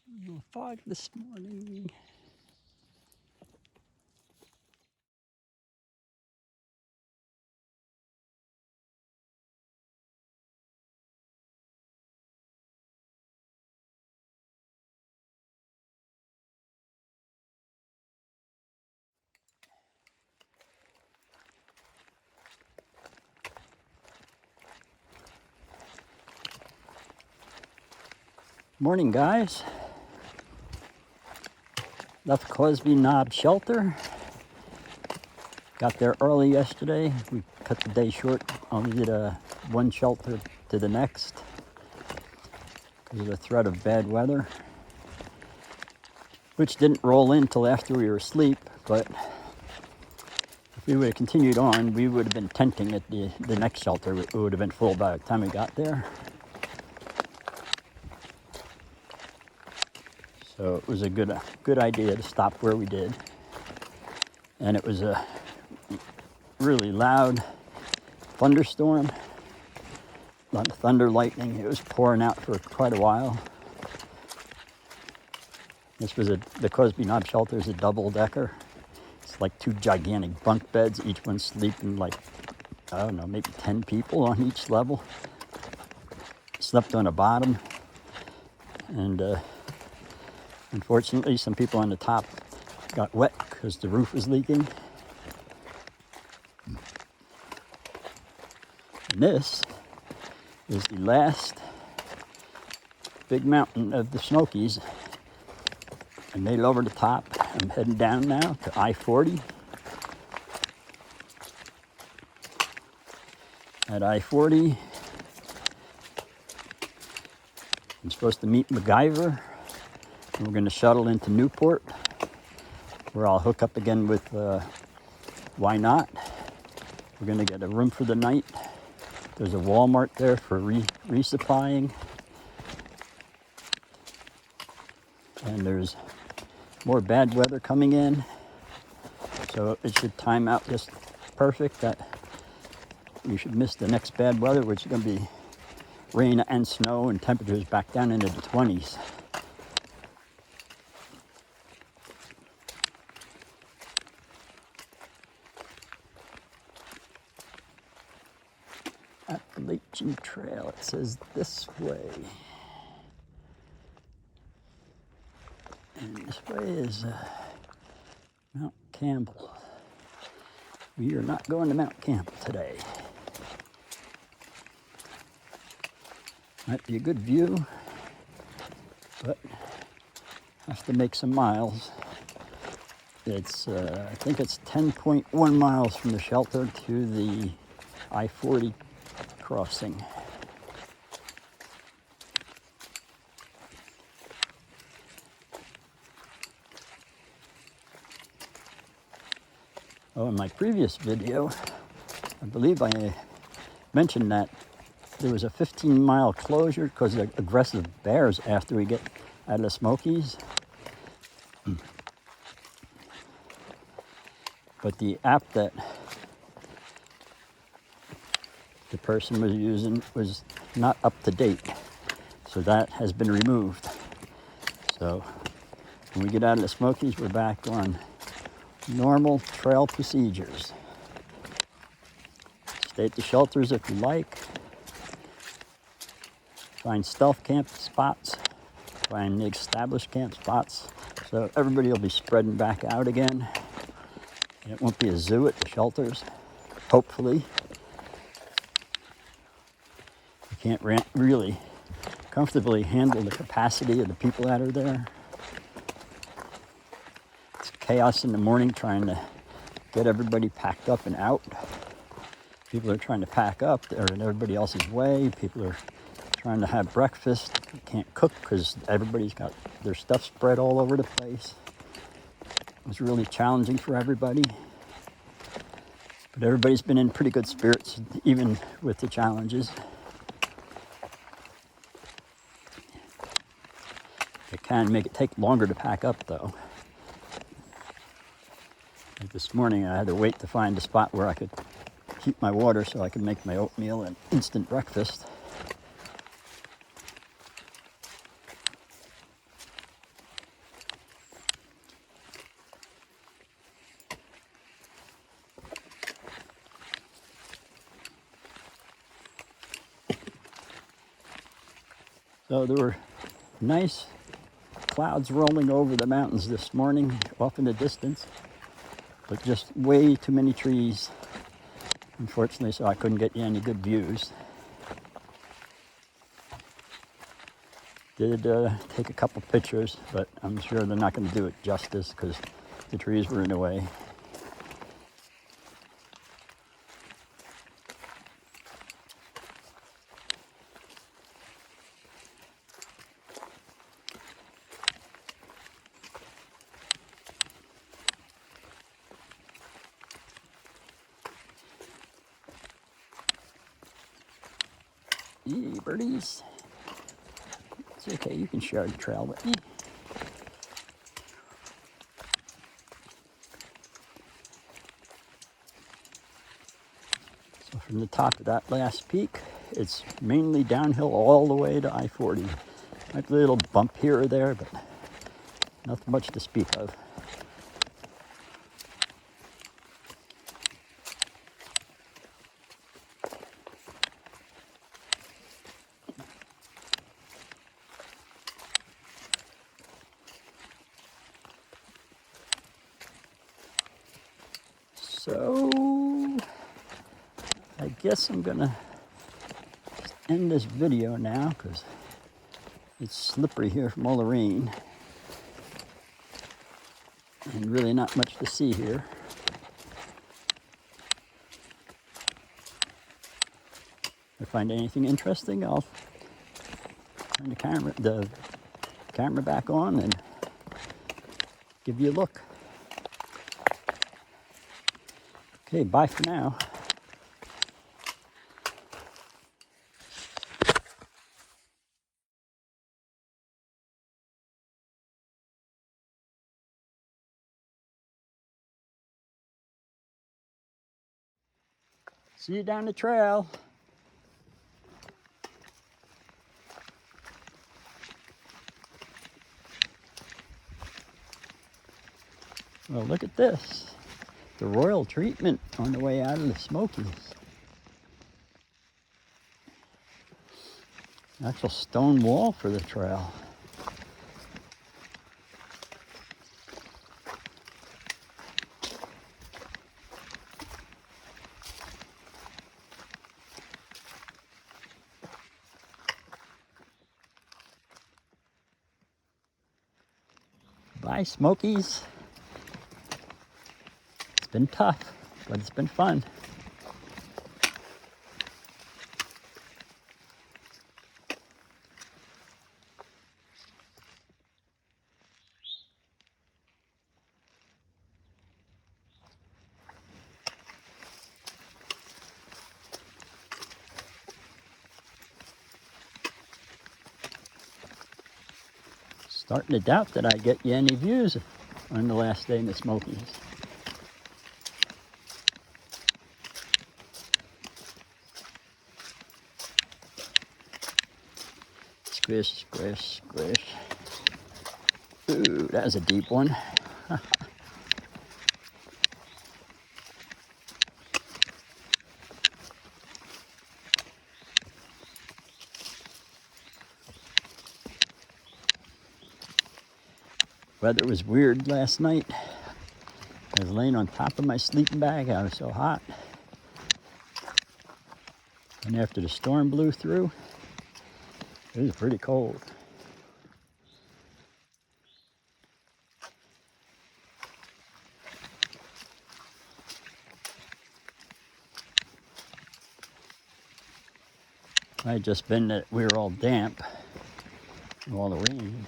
A little fog this morning. Morning, guys. Left Cosby Knob shelter. Got there early yesterday. We cut the day short. Only did one shelter to the next because of the threat of bad weather, which didn't roll in till after we were asleep. But if we would have continued on, we would have been tenting at the next shelter. It would have been full by the time we got there. So it was a good idea to stop where we did. And it was a really loud thunderstorm, a lot of thunder, lightning. It was pouring out for quite a while. This was the Cosby Knob shelter is a double-decker. It's like two gigantic bunk beds, each one sleeping like, I don't know, maybe 10 people on each level. Slept on the bottom, and unfortunately some people on the top got wet because the roof was leaking. And this is the last big mountain of the Smokies. I made it over the top. I'm heading down now to I-40. At I-40, I'm supposed to meet MacGyver. And we're going to shuttle into Newport, where I'll hook up again with Why Not. We're going to get a room for the night. There's a Walmart there for resupplying. And there's more bad weather coming in. So it should time out just perfect that we should miss the next bad weather, which is going to be rain and snow and temperatures back down into the 20s. Appalachian Trail, it says this way. And this way is Mount Campbell. We are not going to Mount Campbell today. Might be a good view, but have to make some miles. It's, I think it's 10.1 miles from the shelter to the I-40 crossing. Oh, in my previous video, I believe I mentioned that there was a 15-mile closure because of aggressive bears after we get out of the Smokies. But the app that the person was using was not up to date. So that has been removed. So when we get out of the Smokies, we're back on normal trail procedures. Stay at the shelters if you like. Find stealth camp spots. Find the established camp spots. So everybody will be spreading back out again. And it won't be a zoo at the shelters, hopefully. You can't really comfortably handle the capacity of the people that are there. It's chaos in the morning trying to get everybody packed up and out. People are trying to pack up. They're in everybody else's way. People are trying to have breakfast. You can't cook because everybody's got their stuff spread all over the place. It was really challenging for everybody. But everybody's been in pretty good spirits, even with the challenges. It can make it take longer to pack up, though. Like this morning, I had to wait to find a spot where I could keep my water so I could make my oatmeal and instant breakfast. So there were nice clouds rolling over the mountains this morning off in the distance, but just way too many trees, unfortunately, so I couldn't get you any good views. Did take a couple pictures, but I'm sure they're not going to do it justice because the trees were in the way. Yee, birdies. It's okay, you can share the trail with me. So from the top of that last peak, it's mainly downhill all the way to I-40. Might be a little bump here or there, but nothing much to speak of. So I guess I'm gonna end this video now because it's slippery here from all the rain and really not much to see here. If I find anything interesting, I'll turn the camera back on and give you a look. Okay, bye for now. See you down the trail. Well, look at this. The royal treatment on the way out of the Smokies. Actual stone wall for the trail. Bye, Smokies. It's been tough, but it's been fun. Starting to doubt that I get you any views on the last day in the Smokies. Squish, squish, squish. Ooh, that was a deep one. Weather was weird last night. I was laying on top of my sleeping bag. I was so hot. And after the storm blew through, it was pretty cold. I had just been that we were all damp from all the rain.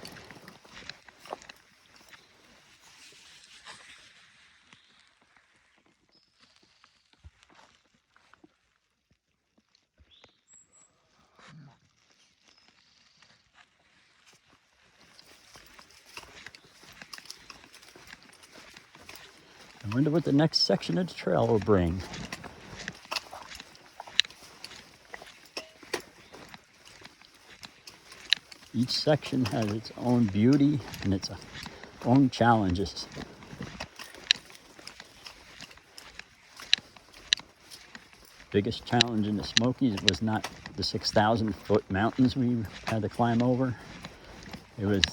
I wonder what the next section of the trail will bring. Each section has its own beauty and its own challenges. Biggest challenge in the Smokies was not the 6,000-foot mountains we had to climb over. It was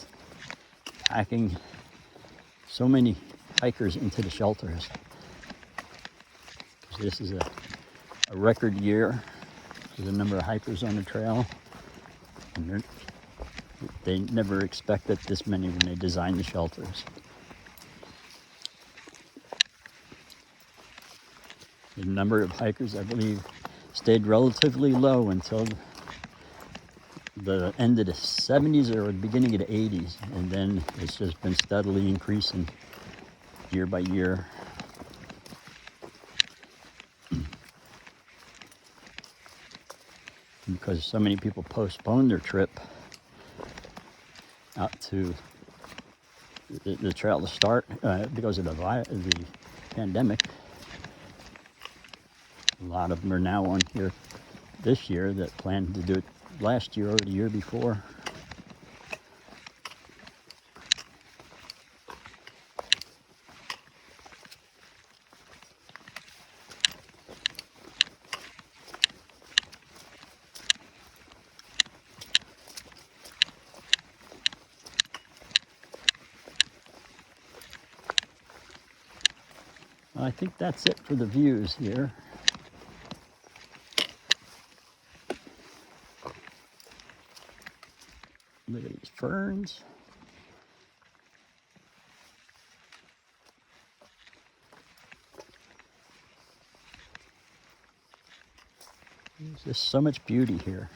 packing so many hikers into the shelters. This is a record year for the number of hikers on the trail. And they never expected this many when they designed the shelters. The number of hikers, I believe, stayed relatively low until the end of the 70s or the beginning of the 80s. And then it's just been steadily increasing year by year. Because so many people postponed their trip out to the trail to start because of the pandemic. A lot of them are now on here this year that planned to do it last year or the year before. I think that's it for the views here. Look at these ferns. There's just so much beauty here.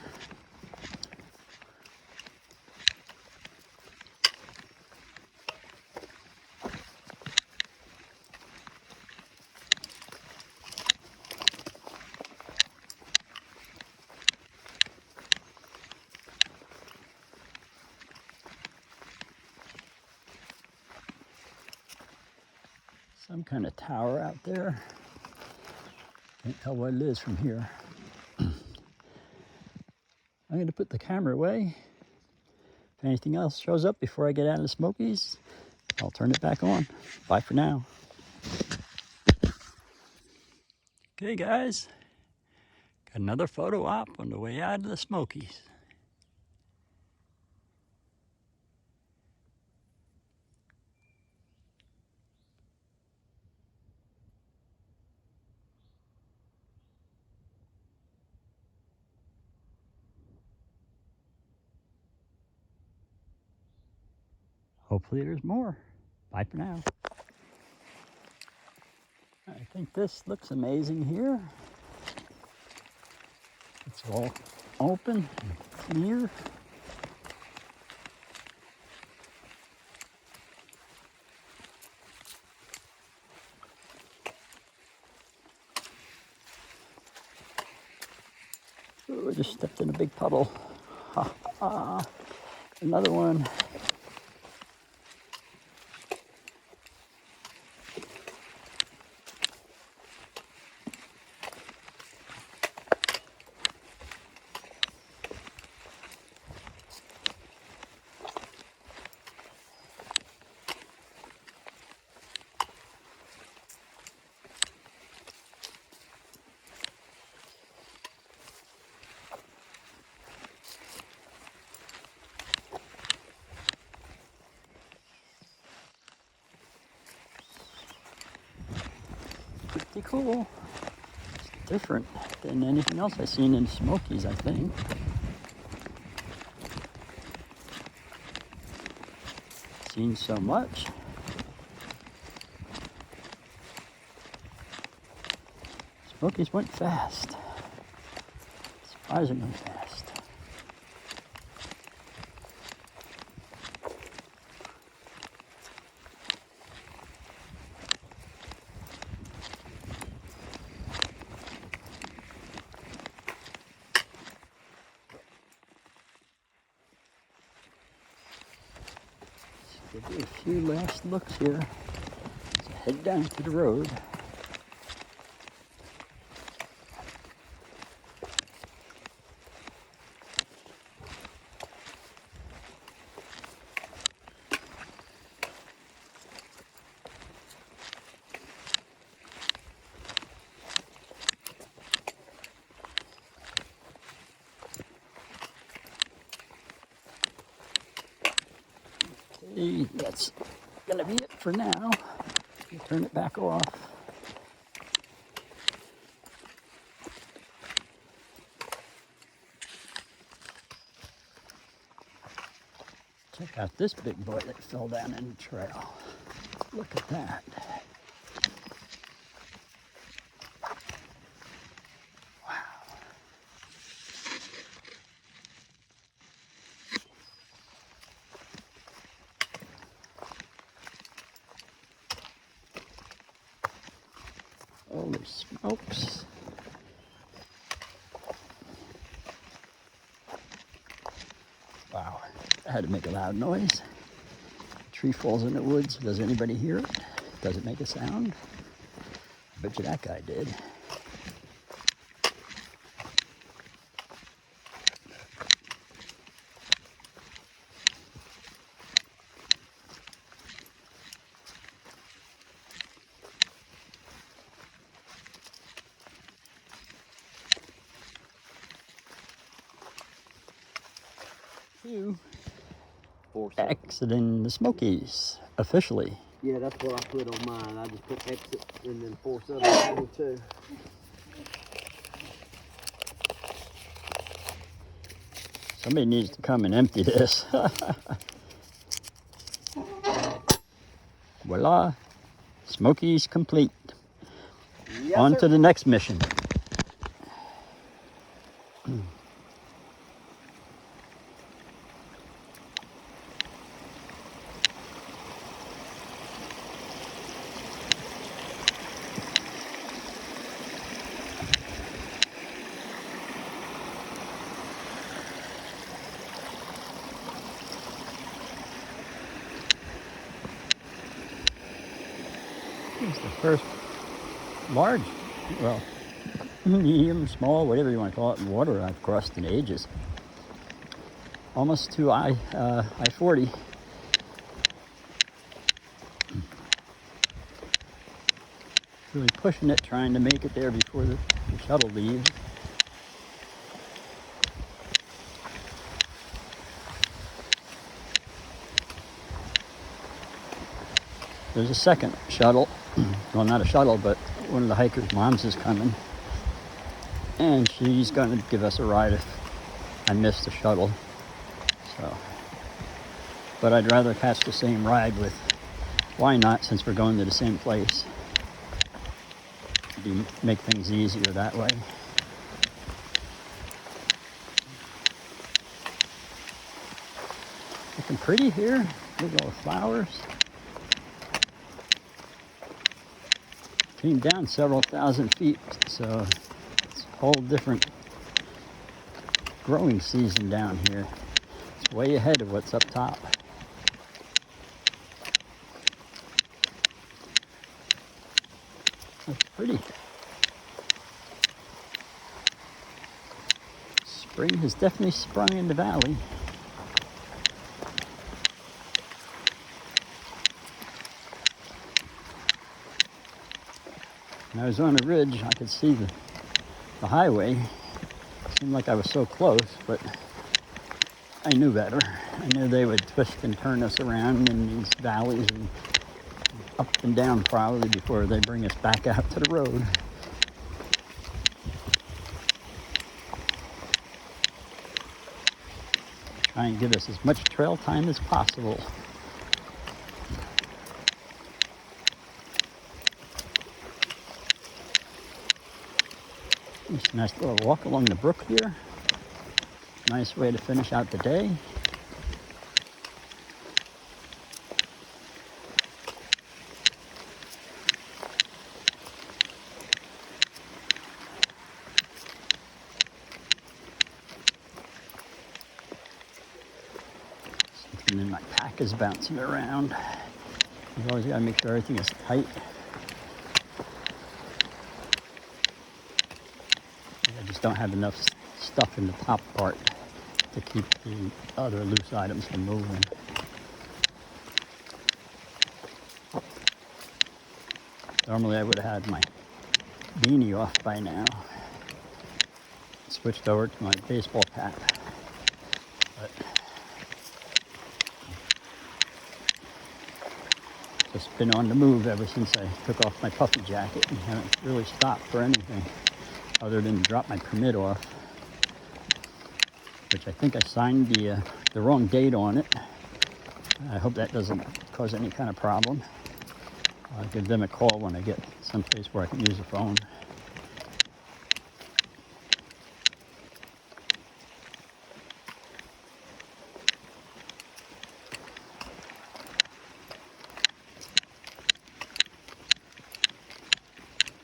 Some kind of tower out there. Can't tell what it is from here. I'm going to put the camera away. If anything else shows up before I get out of the Smokies, I'll turn it back on. Bye for now. Okay, guys. Got another photo op on the way out of the Smokies. Hopefully there's more. Bye for now. I think this looks amazing here. It's all open and clear. Oh, I just stepped in a big puddle. Ha ha. Another one. Pretty cool. It's different than anything else I've seen in Smokies, I think. Seen so much. Smokies went fast. Surprisingly fast. Give you a few last looks here. Let's head down to the road. Okay, that's gonna be it for now. Turn it back off. Check out this big boy that fell down in the trail. Look at that. Wow. Holy smokes. Wow, I had to make a loud noise. Tree falls in the woods. Does anybody hear it? Does it make a sound? I bet you that guy did. Exiting the Smokies, officially. Yeah, that's what I put on mine. I just put exit and then 4722. Somebody needs to come and empty this. Voila, Smokies complete. Yes, On sir. to the next mission. It's the first large, well, medium, small, whatever you want to call it, water I've crossed in ages. Almost to I-40. Really pushing it, trying to make it there before the shuttle leaves. There's a second shuttle. Well, not a shuttle, but one of the hikers' moms is coming. And she's going to give us a ride if I miss the shuttle. So, but I'd rather catch the same ride with, why not, since we're going to the same place. Make things easier that way. Looking pretty here. Look at all the flowers. Came down several thousand feet, so it's a whole different growing season down here. It's way ahead of what's up top. That's pretty. Spring has definitely sprung in the valley. When I was on a ridge, I could see the highway. It seemed like I was so close, but I knew better. I knew they would twist and turn us around in these valleys and up and down probably before they bring us back out to the road. Try and give us as much trail time as possible. It's a nice little walk along the brook here. Nice way to finish out the day. Something in my pack is bouncing around. You've always got to make sure everything is tight. I just don't have enough stuff in the top part to keep the other loose items from moving. Normally I would have had my beanie off by now. Switched over to my baseball cap. But Just been on the move ever since I took off my puffy jacket and haven't really stopped for anything other than drop my permit off, which I think I signed the wrong date on it. I hope that doesn't cause any kind of problem. I'll give them a call when I get someplace where I can use a phone.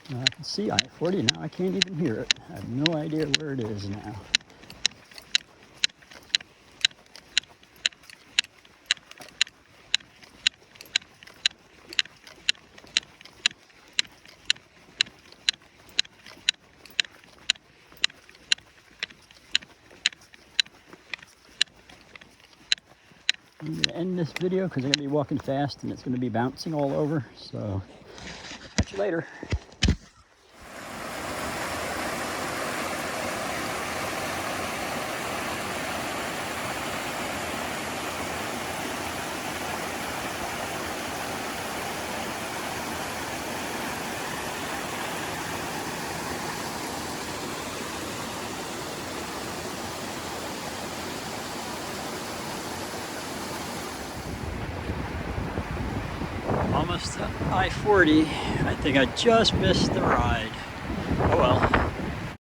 I can see I-40 now. I can't even hear it. I have no idea where it is now. I'm going to end this video because I'm going to be walking fast and it's going to be bouncing all over. So, catch you later. Almost to I-40. I think I just missed the ride.